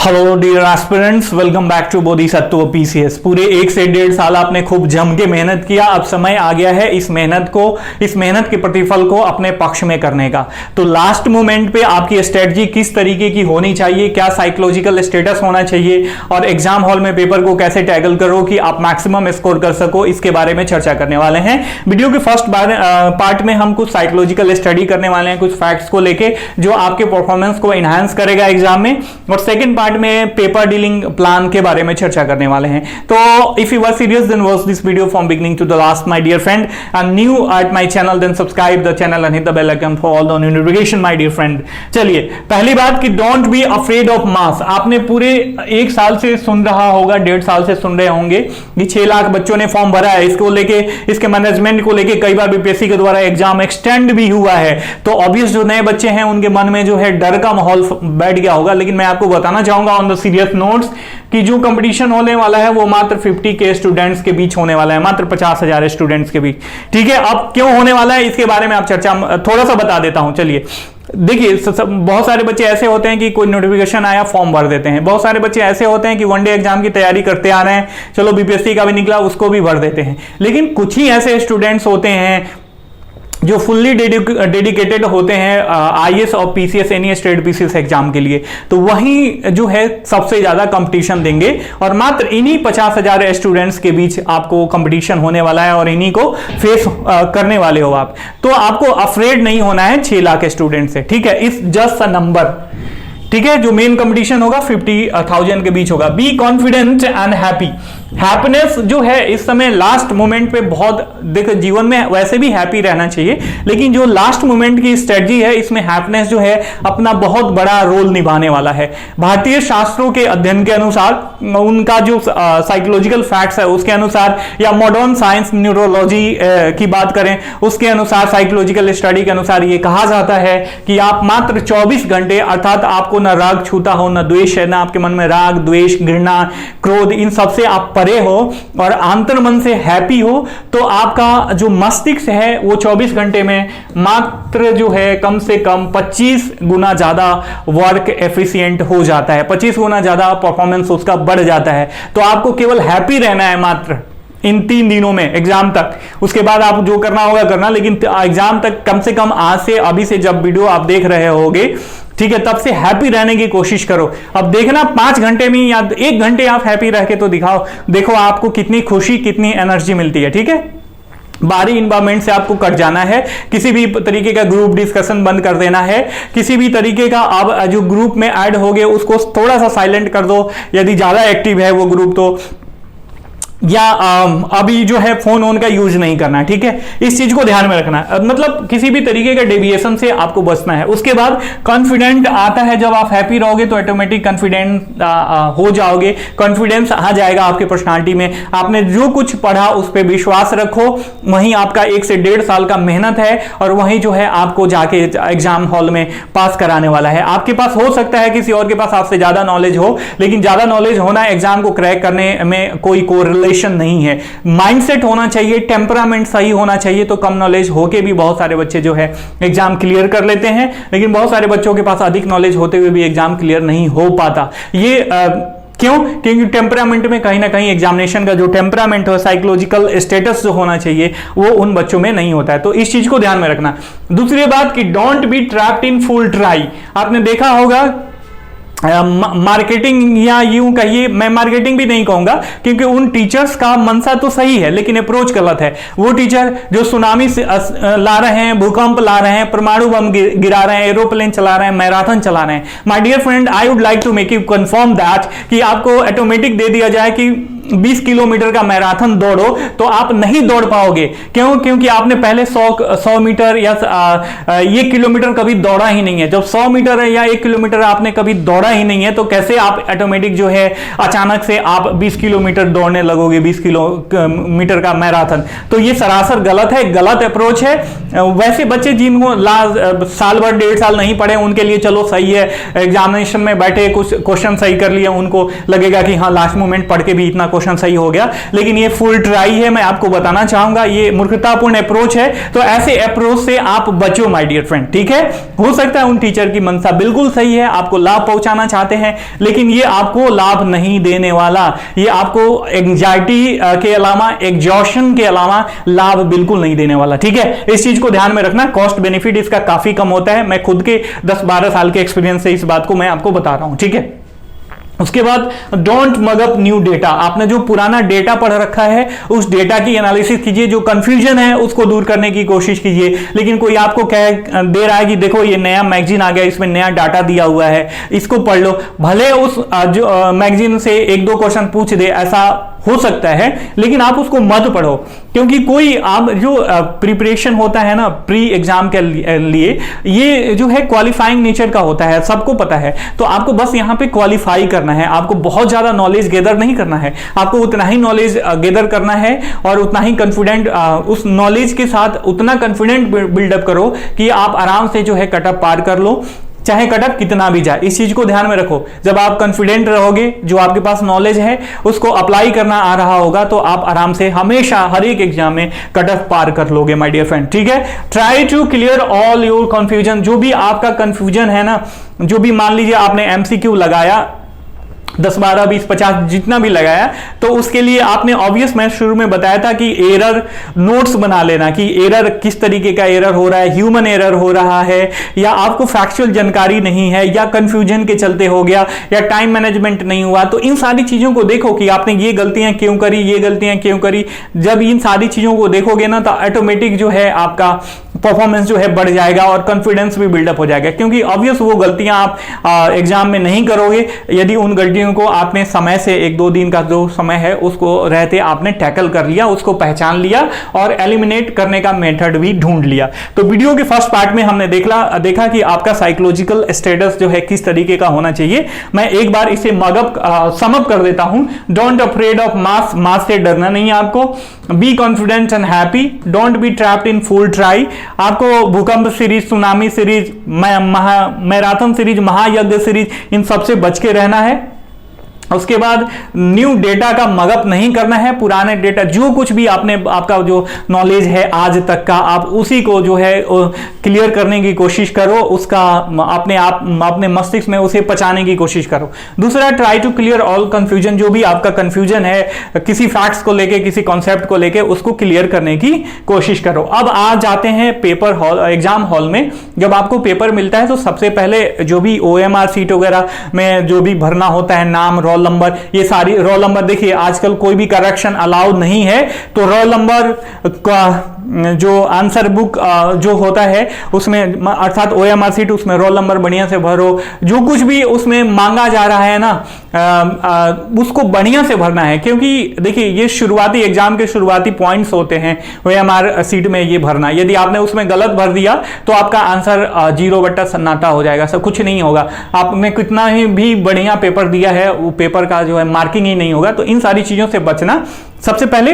Hello dear aspirants, welcome back to Bodhisattva PCS. पूरे 1 से 1.5 साल आपने खूब जम के मेहनत किया। अब समय आ गया है इस मेहनत के प्रतिफल को अपने पक्ष में करने का। तो लास्ट मोमेंट पे आपकी स्ट्रेटजी किस तरीके की होनी चाहिए, क्या साइकोलॉजिकल स्टेटस होना चाहिए और एग्जाम हॉल में पेपर को कैसे टैकल करो कि आप मैक्सिमम स्कोर कर सको, इसके बारे में चर्चा करने वाले हैं। वीडियो के फर्स्ट पार्ट में हम कुछ साइकोलॉजिकल स्टडी करने वाले हैं, कुछ फैक्ट्स को लेके जो आपके परफॉर्मेंस को एनहांस करेगा एग्जाम में, और सेकंड पार्ट में पेपर डीलिंग प्लान के बारे में चर्चा करने वाले हैं। तो if you are serious then watch this video from beginning to the last my dear friend, and new at my channel then subscribe the channel and hit the bell icon for all the notification my dear friend. चलिए, पहली बात कि don't be afraid of maths. आपने पूरे 1 साल से सुन रहा होगा, 1.5 साल से सुन रहे होंगे कि 6 लाख बच्चों ने फॉर्म भरा है, इसको लेके, इसके मैनेजमेंट को लेके कई बार बीपीएससी के द्वारा एग्जाम एक्सटेंड भी हुआ है। तो ऑब्वियस जो नए बच्चे हैं उनके मन में जो है डर का माहौल बैठ गया होगा। लेकिन मैं आपको बताना चाहूंगा ऑन द सीरियस नोट्स कि जो कंपटीशन होने वाला है वो मात्र 50 के स्टूडेंट्स के बीच होने वाला है, मात्र 50,000 स्टूडेंट्स के बीच। ठीक है, अब क्यों होने वाला है इसके बारे में आप चर्चा थोड़ा सा बता देता हूं। चलिए देखिए, बहुत सारे बच्चे ऐसे होते हैं कि कोई नोटिफिकेशन आया फॉर्म भर देते हैं। बहुत सारे बच्चे ऐसे होते हैं कि वनडे एग्जाम की तैयारी करते आ रहे हैं, चलो बीपीएससी का भी निकला उसको भी भर देते हैं। लेकिन कुछ ही ऐसे स्टूडेंट्स होते हैं जो फुल्ली डेडिकेटेड होते हैं आईएएस और PCS, any state PCS exam के लिए। तो वही जो है सबसे ज्यादा कंपटीशन देंगे और मात्र इन्हीं 50,000 स्टूडेंट्स के बीच आपको कंपटीशन होने वाला है और इन्हीं को फेस करने वाले हो आप। तो आपको अफ्रेड नहीं होना है 6 लाख स्टूडेंट से। ठीक है, इट्स जस्ट अ नंबर। ठीक है, जो मेन कंपटीशन होगा 50,000 के बीच होगा। Be confident and happy. Happiness जो है इस समय लास्ट मोमेंट पे बहुत, देखो जीवन में वैसे भी हैप्पी रहना चाहिए, लेकिन जो लास्ट मोमेंट की स्ट्रेटजी है इसमें हैप्पीनेस जो है अपना बहुत बड़ा रोल निभाने वाला है। भारतीय शास्त्रों के अध्ययन के अनुसार, उनका जो साइकोलॉजिकल फैक्ट्स है उसके अनुसार, या मॉडर्न साइंस न्यूरोलॉजी की बात करें उसके अनुसार, साइकोलॉजिकल स्टडी के अनुसार ये कहा जाता है कि आप मात्र 24 घंटे, अर्थात आपको ना राग छूता हो, ना द्वेष है, ना आपके मन में राग द्वेष घृणा क्रोध, इन सबसे आप परे हो और आंतर मन से हैप्पी हो, तो आपका जो मस्तिष्क है वो 24 घंटे में मात्र जो है कम से कम 25 गुना ज्यादा वर्क एफिशिएंट हो जाता है, 25 गुना ज्यादा परफॉर्मेंस उसका बढ़ जाता है। तो आपको केवल हैप्पी रहना है मात्र इन 3 दिनों में एग्जाम तक। उसके बाद आप जो करना होगा करना, लेकिन एग्जाम तक कम से कम आज से, अभी से जब वीडियो आप देख रहे होगे, ठीक है, तब से हैप्पी रहने की कोशिश करो। अब देखना 5 घंटे में या 1 घंटे आप हैप्पी रह के तो दिखाओ, देखो आपको कितनी खुशी, कितनी एनर्जी मिलती है। ठीक है, बाहरी इन्वायरमेंट से आपको कट जाना है, किसी भी तरीके का ग्रुप डिस्कशन बंद कर देना है, किसी भी तरीके का आप जो ग्रुप में ऐड हो गए उसको थोड़ा सा साइलेंट कर दो यदि ज्यादा एक्टिव है वो ग्रुप तो, या अभी जो है फोन ऑन का यूज नहीं करना है। ठीक है, इस चीज को ध्यान में रखना है, मतलब किसी भी तरीके का डेविएशन से आपको बचना है। उसके बाद कॉन्फिडेंट आता है, जब आप हैप्पी रहोगे तो ऑटोमेटिक कॉन्फिडेंट हो जाओगे, कॉन्फिडेंस आ जाएगा आपके पर्सनालिटी में। आपने जो कुछ पढ़ा उस पर विश्वास रखो, वहीं आपका 1 से 1.5 साल का मेहनत है और वहीं जो है आपको जाके एग्जाम हॉल में पास कराने वाला है। आपके पास हो सकता है किसी और के पास आपसे ज्यादा नॉलेज हो, लेकिन ज्यादा नॉलेज होना एग्जाम को क्रैक करने में कोई कोरिलेशन नहीं है। माइंडसेट होना चाहिए, टेम्परामेंट सही होना चाहिए, तो कम नॉलेज होके भी बहुत सारे बच्चे जो है एग्जाम क्लियर कर लेते हैं। लेकिन बहुत सारे बच्चों के पास अधिक नॉलेज होते हुए भी एग्जाम क्लियर नहीं हो पाता। ये क्यों? क्योंकि टेम्परामेंट में कहीं ना कहीं एग्जामिनेशन का जो टेम्परामेंट हो, साइकोलॉजिकल स्टेटस जो होना चाहिए वो उन बच्चों में नहीं होता है। तो इस चीज को ध्यान में रखना। दूसरी बात कि don't B trapped in full try. आपने देखा होगा मार्केटिंग, या यूं कहिए, मैं मार्केटिंग भी नहीं कहूंगा क्योंकि उन टीचर्स का मनसा तो सही है लेकिन अप्रोच गलत है। वो टीचर जो सुनामी ला रहे हैं, भूकंप ला रहे हैं, परमाणु बम गिरा रहे हैं, एरोप्लेन चला रहे हैं, मैराथन चला रहे हैं। My dear friend, I would like to make you confirm that कि आपको ऑटोमेटिक दे दिया जाए कि 20 किलोमीटर का मैराथन दौड़ो तो आप नहीं दौड़ पाओगे। क्यों? क्योंकि आपने पहले 100 मीटर या 1 किलोमीटर कभी दौड़ा ही नहीं है। जब 100 मीटर या 1 किलोमीटर आपने कभी दौड़ा ही नहीं है तो कैसे आप ऑटोमेटिक जो है अचानक से आप 20 किलोमीटर दौड़ने लगोगे, 20 किलोमीटर का मैराथन? तो ये सरासर गलत है, गलत अप्रोच है। वैसे बच्चे जिनको साल भर 1.5 साल नहीं पढ़े उनके लिए चलो सही है, एग्जामिनेशन में बैठे कुछ क्वेश्चन सही कर लिए, उनको लगेगा कि हाँ लास्ट मोमेंट पढ़ के भी इतना क्वेश्चन सही हो गया, लेकिन ये फुल ट्राई है, मैं आपको बताना चाहूंगा ये मूर्खतापूर्ण अप्रोच है। तो ऐसे अप्रोच से आप बचो माय डियर फ्रेंड, ठीक है। हो सकता है उन टीचर की मंशा बिल्कुल सही है, आपको लाभ पहुंचाना चाहते हैं, लेकिन ये आपको लाभ नहीं देने वाला, ये आपको एंजाइटी के अलावा, एग्जॉशन के अलावा लाभ बिल्कुल नहीं देने वाला, ठीक है। इस चीज को ध्यान में रखना, कॉस्ट बेनिफिट इसका काफी कम होता है। मैं खुद के 10-12 साल के एक्सपीरियंस से इस बात को मैं आपको बता रहा हूं, ठीक है। उसके बाद don't mug up new data, आपने जो पुराना डेटा पढ़ रखा है उस डेटा की एनालिसिस कीजिए, जो कंफ्यूजन है उसको दूर करने की कोशिश कीजिए। लेकिन कोई आपको कह दे रहा है कि देखो ये नया मैगजीन आ गया, इसमें नया डाटा दिया हुआ है, इसको पढ़ लो, भले उस जो मैगजीन से 1-2 क्वेश्चन पूछ दे, ऐसा हो सकता है, लेकिन आप उसको मत पढ़ो, क्योंकि कोई आप जो प्रिपरेशन होता है ना प्री एग्जाम के लिए, ये जो है क्वालिफाइंग नेचर का होता है, सबको पता है। तो आपको बस यहाँ पे क्वालिफाई करना है, आपको बहुत ज्यादा नॉलेज गेदर नहीं करना है, आपको उतना ही नॉलेज गेदर करना है और उतना ही कॉन्फिडेंट, उस नॉलेज के साथ उतना कॉन्फिडेंट बिल्डअप करो कि आप आराम से जो है कटअप पार कर लो, चाहे कटअप कितना भी जाए। इस चीज को ध्यान में रखो, जब आप कॉन्फिडेंट रहोगे, जो आपके पास नॉलेज है उसको अप्लाई करना आ रहा होगा, तो आप आराम से हमेशा हर एक एग्जाम में कटअप पार कर लोगे माय डियर फ्रेंड, ठीक है। Try to clear all your confusion, जो भी आपका कंफ्यूजन है ना, जो भी मान लीजिए आपने एमसीक्यू लगाया 10, 12, 20, 50 जितना भी लगाया, तो उसके लिए आपने ऑब्वियस, मैं शुरू में बताया था कि एरर नोट्स बना लेना, कि एरर किस तरीके का एरर हो रहा है, ह्यूमन एरर हो रहा है, या आपको फैक्चुअल जानकारी नहीं है, या कंफ्यूजन के चलते हो गया, या टाइम मैनेजमेंट नहीं हुआ। तो इन सारी चीजों को देखो कि आपने ये गलतियां क्यों करी, ये गलतियां क्यों करी। जब इन सारी चीजों को देखोगे ना, तो ऑटोमेटिक जो है आपका परफॉर्मेंस जो है बढ़ जाएगा और कॉन्फिडेंस भी बिल्डअप हो जाएगा, क्योंकि ऑब्वियस वो गलतियां आप एग्जाम में नहीं करोगे यदि उन गलतियों को आपने समय से 1-2 दिन का जो समय है उसको रहते आपने टैकल कर लिया, उसको पहचान लिया और एलिमिनेट करने का मेथड भी ढूंढ लिया। तो वीडियो के फर्स्ट पार्ट में हमने देखा कि आपका साइकोलॉजिकल स्टेटस जो है किस तरीके का होना चाहिए। मैं एक बार इसे समअप कर देता हूं। डोंट अफ्रेड ऑफ मास से डरना नहीं है आपको। Be confident and happy, don't be trapped in full try. आपको भूकंप series, tsunami series, marathon series, महायज्ञ सीरीज, इन सबसे बच के रहना है। उसके बाद न्यू डेटा का मगअप नहीं करना है, पुराने डेटा जो कुछ भी आपका जो नॉलेज है आज तक का, आप उसी को जो है क्लियर करने की कोशिश करो, उसका अपने मस्तिष्क में उसे पचाने की कोशिश करो। दूसरा, try to clear all confusion, जो भी आपका कंफ्यूजन है किसी फैक्ट्स को लेके, किसी कॉन्सेप्ट को लेके, उसको क्लियर करने की कोशिश करो। अब आ जाते हैं पेपर हॉल, एग्जाम हॉल में। जब आपको पेपर मिलता है तो सबसे पहले जो भी OMR सीट वगैरह में जो भी भरना होता है, नाम, रोल नंबर, ये सारी रोल नंबर, देखिए आजकल कोई भी करेक्शन अलाउड नहीं है, तो रोल नंबर का जो आंसर बुक जो होता है उसमें, अर्थात OMR सीट, उसमें रोल नंबर बढ़िया से भरो। जो कुछ भी उसमें मांगा जा रहा है ना, उसको बढ़िया से भरना है, क्योंकि देखिए ये शुरुआती एग्जाम के शुरुआती पॉइंट्स होते हैं OMR सीट में ये भरना। यदि आपने उसमें गलत भर दिया तो आपका आंसर 0/सन्नाटा हो जाएगा, सब कुछ नहीं होगा। आपने कितना ही भी बढ़िया पेपर दिया है, वो पेपर का जो है मार्किंग ही नहीं होगा। तो इन सारी चीजों से बचना। सबसे पहले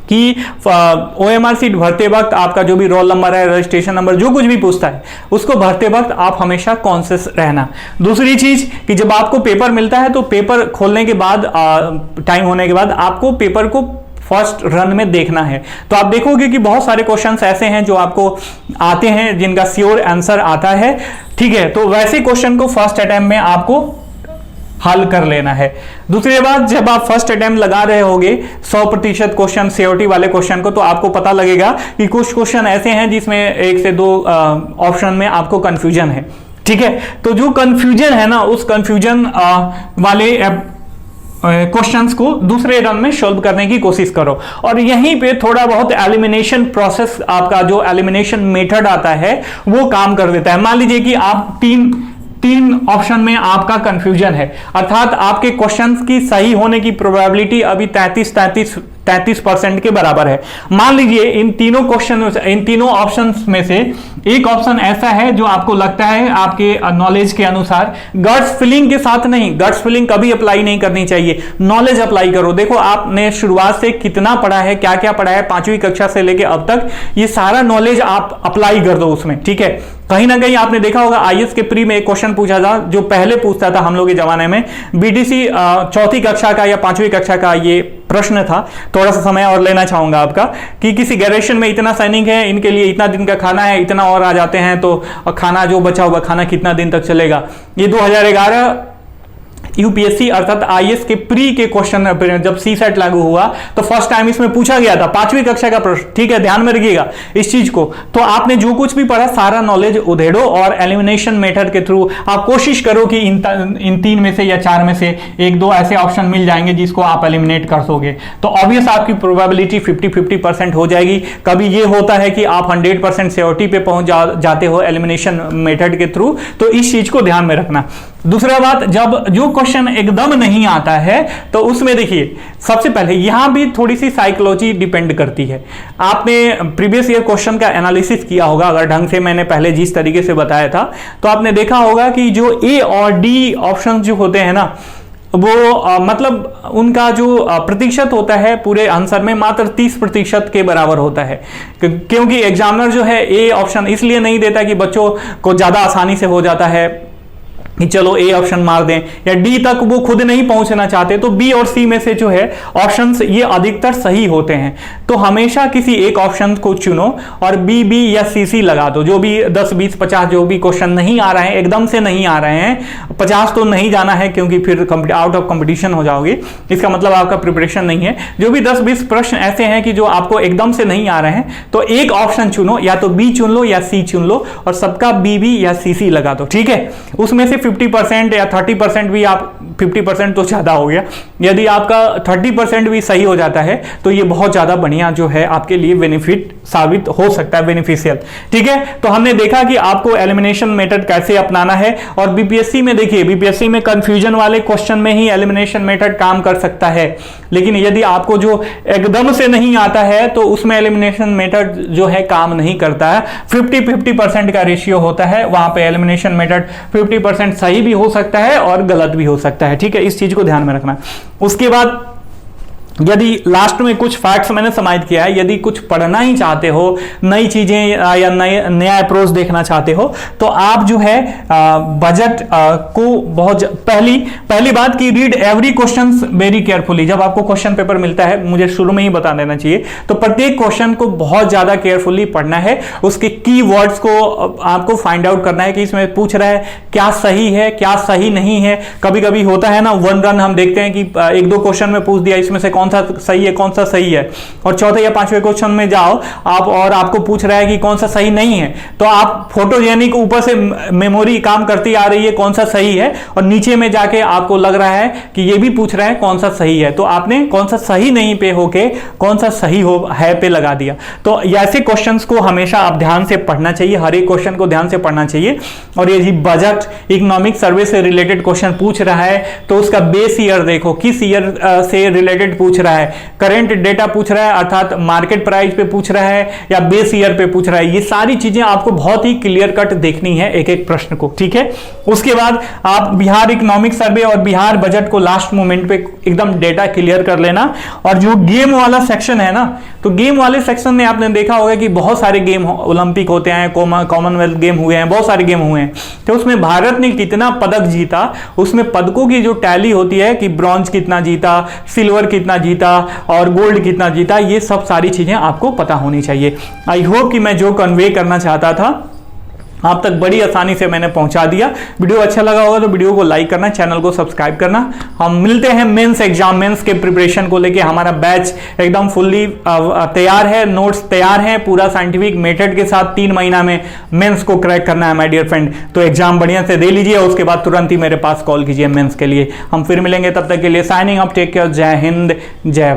कि OMR सीट भरते वक्त आपका जो भी रोल नंबर है, रजिस्ट्रेशन नंबर, जो कुछ भी पूछता है उसको भरते वक्त आप हमेशा कॉन्शियस रहना। दूसरी चीज कि जब आपको पेपर मिलता है तो पेपर खोलने के बाद, टाइम होने के बाद, आपको पेपर को फर्स्ट रन में देखना है। तो आप देखोगे कि बहुत सारे क्वेश्चंस ऐसे हैं जो आपको आते हैं, जिनका श्योर आंसर आता है, ठीक है। तो वैसे क्वेश्चन को फर्स्ट अटेम्प्ट में आपको हल कर लेना है। दूसरी बात, जब आप फर्स्ट अटेम्प्ट लगा रहे होगे 100% क्वेश्चन, सीओटी वाले क्वेश्चन को, तो आपको पता लगेगा कि कुछ क्वेश्चन ऐसे हैं जिसमें 1 से 2 ऑप्शन में आपको कंफ्यूजन है, ठीक है। तो जो कंफ्यूजन है ना, उस कंफ्यूजन वाले क्वेश्चंस को दूसरे रन में सॉल्व करने की कोशिश करो। और यहीं पे थोड़ा बहुत एलिमिनेशन प्रोसेस, आपका जो एलिमिनेशन मेथड आता है वो काम कर देता है। मान लीजिए कि आप तीन ऑप्शन में आपका कंफ्यूजन है, अर्थात आपके क्वेश्चंस की सही होने की प्रोबेबिलिटी अभी 33% के बराबर है। मान लीजिए इन तीनों ऑप्शंस में से एक ऑप्शन ऐसा है जो आपको लगता है आपके नॉलेज के अनुसार, गट्स फीलिंग के साथ नहीं, गट्स फीलिंग कभी अप्लाई नहीं करनी चाहिए, नॉलेज अप्लाई करो। देखो आपने शुरुआत से कितना पढ़ा है, क्या क्या पढ़ा है 5वीं कक्षा से लेके अब तक, ये सारा नॉलेज आप अप्लाई कर दो उसमें, ठीक है। कहीं ना कहीं आपने देखा होगा आईएएस के प्री में एक क्वेश्चन पूछा था, जो पहले पूछता था हम लोग के जमाने में, बीटीसी चौथी कक्षा का या पांचवी कक्षा का ये प्रश्न था। थोड़ा सा समय और लेना चाहूंगा आपका, कि किसी ग्रेजुएशन में इतना सैनिक है, इनके लिए इतना दिन का खाना है, इतना और आ जाते हैं, तो खाना जो बचा हुआ खाना कितना दिन तक चलेगा। ये 2011 यूपीएससी अर्थात आईएएस के प्री के क्वेश्चन जब सीसेट लागू हुआ तो फर्स्ट टाइम इसमें पूछा गया था, पांचवी कक्षा का प्रश्न। ठीक है, ध्यान में रखिएगा इस चीज को। तो आपने जो कुछ भी पढ़ा सारा नॉलेज उधेड़ो और एलिमिनेशन मेथड के थ्रू आप कोशिश करो कि इन तीन में से या चार में से एक दो ऐसे ऑप्शन मिल जाएंगे जिसको आप एलिमिनेट कर सोगे, तो ऑब्वियस आपकी प्रोबेबिलिटी 50-50% हो जाएगी। कभी ये होता है कि आप 100% श्योरिटी पे पहुंच जाते हो एलिमिनेशन मेथड के थ्रू, तो इस चीज को ध्यान में रखना। दूसरा बात, जब जो क्वेश्चन एकदम नहीं आता है तो उसमें देखिए, सबसे पहले यहां भी थोड़ी सी साइकोलॉजी डिपेंड करती है। आपने प्रीवियस ईयर क्वेश्चन का एनालिसिस किया होगा, अगर ढंग से मैंने पहले जिस तरीके से बताया था, तो आपने देखा होगा कि जो ए और डी ऑप्शन जो होते हैं ना, वो मतलब उनका जो प्रतिशत होता है पूरे आंसर में मात्र 30% के बराबर होता है। क्योंकि एग्जामिनर जो है ए ऑप्शन इसलिए नहीं देता कि बच्चों को ज्यादा आसानी से हो जाता है कि चलो ए ऑप्शन मार दें, या डी तक वो खुद नहीं पहुंचना चाहते, तो बी और सी में से जो है ऑप्शंस ये अधिकतर सही होते हैं। तो हमेशा किसी एक ऑप्शन को चुनो और बी बी या सी सी लगा दो। जो भी 10 20 50 जो भी क्वेश्चन नहीं आ रहे हैं, एकदम से नहीं आ रहे हैं, 50 तो नहीं जाना है क्योंकि फिर आउट ऑफ कंपटीशन हो जाओगे, इसका मतलब आपका प्रिपरेशन नहीं है। जो भी 10 20 प्रश्न ऐसे हैं कि जो आपको एकदम से नहीं आ रहे हैं, तो एक ऑप्शन चुनो, या तो बी चुन लो या सी चुन लो, और सबका बी बी या सी सी लगा दो। ठीक है, उसमें से 50% या 30% भी, आप 50% तो ज्यादा हो गया, यदि आपका 30% भी सही हो जाता है तो ये बहुत ज्यादा बढ़िया जो है आपके लिए बेनिफिट साबित हो सकता है, बेनिफिशियल। ठीक है, तो हमने देखा कि आपको एलिमिनेशन मेथड कैसे अपनाना है। और बीपीएससी में देखिए, बीपीएससी में कंफ्यूजन वाले क्वेश्चन में ही एलिमिनेशन मेथड काम कर सकता है, लेकिन यदि आपको जो एकदम से नहीं आता है तो उसमें एलिमिनेशन मेथड जो है काम नहीं करता है। 50-50% का रेशियो होता है, वहां पे एलिमिनेशन मेथड 50% सही भी हो सकता है और गलत भी हो सकता है। ठीक है, इस चीज को ध्यान में रखना। उसके बाद यदि लास्ट में कुछ फैक्ट्स मैंने समाहित किया है, यदि कुछ पढ़ना ही चाहते हो, नई चीजें या नया अप्रोच देखना चाहते हो, तो आप जो है बजट को बहुत पहली बात की read every question very carefully. जब आपको क्वेश्चन पेपर मिलता है, मुझे शुरू में ही बता देना चाहिए, तो प्रत्येक क्वेश्चन को बहुत ज्यादा केयरफुली पढ़ना है। उसके की वर्ड्स को आपको फाइंड आउट करना है कि इसमें पूछ रहा है क्या सही है क्या सही नहीं है। कभी कभी होता है ना, वन रन हम देखते हैं कि एक दो क्वेश्चन में पूछ दिया, इसमें से कौन सा सही है कौन सा सही है, और चौथे या पांचवें क्वेश्चन में जाओ आप और आपको पूछ रहा है कि कौन सा सही नहीं है, तो आप फोटोजेनिक ऊपर से मेमोरी काम करती आ रही है कौन सा सही है, और नीचे में जाके आपको लग रहा है कि ये भी पूछ रहा है कौन सा सही है, तो आपने कौन सा सही नहीं पे होके कौन सा सही हो है पे लगा दिया। तो ऐसे क्वेश्चंस को हमेशा आप ध्यान से पढ़ना चाहिए, हर एक क्वेश्चन को ध्यान से पढ़ना चाहिए। और ये बजट इकोनॉमिक सर्वे से रिलेटेड क्वेश्चन पूछ रहा है तो उसका बेस ईयर देखो, किस ईयर से रिलेटेड पूछ रहा है, करंट डेटा पूछ रहा है अर्थात मार्केट प्राइस पे पूछ रहा है या बेस ईयर पे पूछ रहा है, ये सारी चीजें आपको बहुत ही क्लियर कट देखनी है एक एक प्रश्न को। ठीक है, उसके बाद आप बिहार इकोनॉमिक सर्वे और बिहार बजट को लास्ट मोमेंट पे एकदम डेटा क्लियर कर लेना। और जो गेम वाला सेक्शन है ना, तो गेम वाले सेक्शन में आपने देखा होगा कि बहुत सारे गेम ओलंपिक होते हैं, कॉमनवेल्थ गेम हुए हैं, बहुत सारे गेम हुए हैं, तो उसमें भारत ने कितना पदक जीता, उसमें पदकों की जो टैली होती है कि ब्रॉन्ज कितना जीता, सिल्वर कितना जीता और गोल्ड कितना जीता, ये सब सारी चीजें आपको पता होनी चाहिए। आई होप कि मैं जो कन्वे करना चाहता था आप तक बड़ी आसानी से मैंने पहुंचा दिया। वीडियो अच्छा लगा होगा तो वीडियो को लाइक करना, चैनल को सब्सक्राइब करना। हम मिलते हैं मेंस एग्जाम, मेंस के प्रिपरेशन को लेके हमारा बैच एकदम फुल्ली तैयार है, नोट्स तैयार हैं, पूरा साइंटिफिक मेथड के साथ 3 महीना में मेंस को क्रैक करना है माय डियर फ्रेंड। तो एग्जाम बढ़िया से दे लीजिए और उसके बाद तुरंत ही मेरे पास कॉल कीजिए मेंस के लिए। हम फिर मिलेंगे, तब तक के लिए साइनिंग अप, टेक केयर, जय हिंद जय